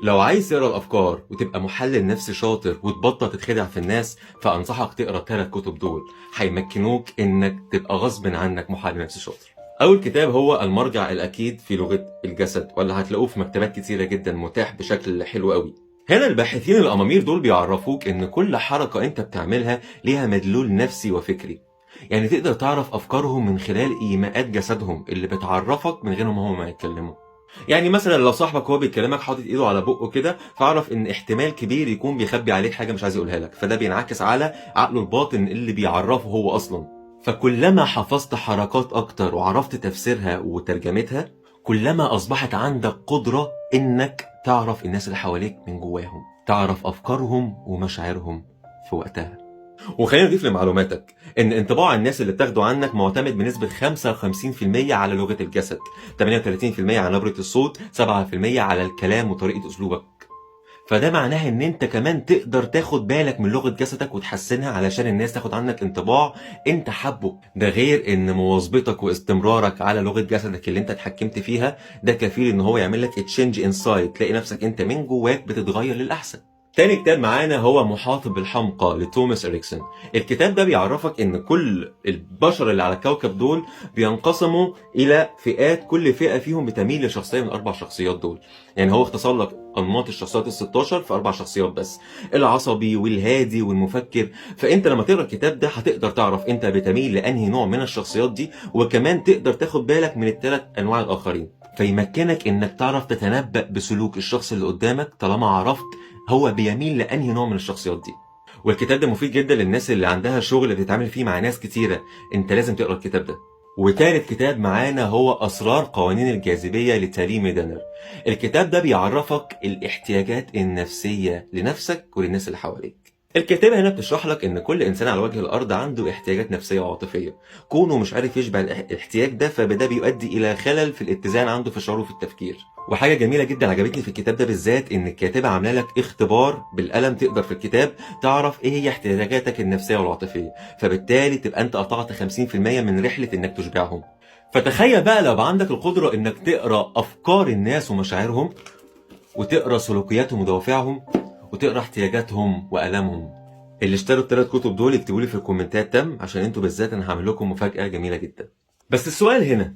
لو عايز تقرا الافكار وتبقى محلل نفسي شاطر وتبطل تتخدع في الناس، فانصحك تقرا الثلاث كتب دول، هيمكنوك انك تبقى غصب عنك محلل نفسي شاطر. اول كتاب هو المرجع الاكيد في لغة الجسد، ولا هتلاقوه في مكتبات كتيرة جدا متاح بشكل حلو قوي. هنا الباحثين الامامير دول بيعرفوك ان كل حركة انت بتعملها ليها مدلول نفسي وفكري. يعني تقدر تعرف افكارهم من خلال ايماءات جسدهم اللي بتعرفك من غير ما هم ما يتكلموا. يعني مثلا لو صاحبك وهو بيكلمك حاطط ايده على بقه كده، فاعرف ان احتمال كبير يكون بيخبي عليك حاجه مش عايز يقولها لك، فده بينعكس على عقله الباطن اللي بيعرفه هو اصلا. فكلما حفظت حركات اكتر وعرفت تفسيرها وترجمتها، كلما اصبحت عندك قدره انك تعرف الناس اللي حواليك من جواهم، تعرف افكارهم ومشاعرهم في وقتها. وخلينا نضيف لمعلوماتك ان انطباع الناس اللي بتاخده عنك معتمد بنسبة 55% على لغة الجسد، 38% على نبرة الصوت، 7% على الكلام وطريقة اسلوبك. فده معناه ان انت كمان تقدر تاخد بالك من لغة جسدك وتحسنها علشان الناس تاخد عنك انطباع انت حابه. ده غير ان مواظبتك واستمرارك على لغة جسدك اللي انت اتحكمت فيها، ده كفيل ان هو يعمل لك تشينج انسايد، تلاقي نفسك انت من جواك بتتغير للاحسن. تاني كتاب معانا هو محاطب الحمقى لتوماس إريكسون. الكتاب ده بيعرفك ان كل البشر اللي على الكوكب دول بينقسموا الى فئات، كل فئة فيهم بتميل لشخصية من الاربع شخصيات دول. يعني هو اختصر لك انماط الشخصيات ال 16 في اربع شخصيات بس: العصبي والهادي والمفكر. فانت لما تقرا الكتاب ده هتقدر تعرف انت بتميل لانهي نوع من الشخصيات دي، وكمان تقدر تاخد بالك من الثلاث انواع الاخرين، فيمكنك انك تعرف تتنبأ بسلوك الشخص اللي قدامك طالما عرفت هو بيميل لانهي نوع من الشخصيات دي. والكتاب ده مفيد جدا للناس اللي عندها شغل بتتعامل فيه مع ناس كتيرة، انت لازم تقرا الكتاب ده. وتالت كتاب معانا هو أسرار قوانين الجاذبية لتالي ميدانر. الكتاب ده بيعرفك الاحتياجات النفسية لنفسك وللناس اللي حواليك. الكتابة هنا بتشرح لك ان كل انسان على وجه الارض عنده احتياجات نفسية وعاطفية، كونه مش عارف يشبع الاحتياج ده فده بيؤدي الى خلل في الاتزان عنده في الشعور وفي التفكير. وحاجة جميلة جدا عجبتني في الكتاب ده بالذات ان الكاتبة عاملة لك اختبار بالقلم، تقدر في الكتاب تعرف ايه هي احتياجاتك النفسية والعاطفية، فبالتالي تبقى انت قطعت 50% من رحلة انك تشبعهم. فتخيل بقى لو عندك القدرة انك تقرأ افكار الناس ومشاعرهم، وتقرأ سلوكياتهم ودوافعهم، وتقرأ احتياجاتهم وألامهم. اللي اشتروا الثلاث كتب دول يكتبوا لي في الكومنتات تم، عشان انتوا بالذات انا هعمل لكم مفاجأة جميلة جدا. بس السؤال هنا،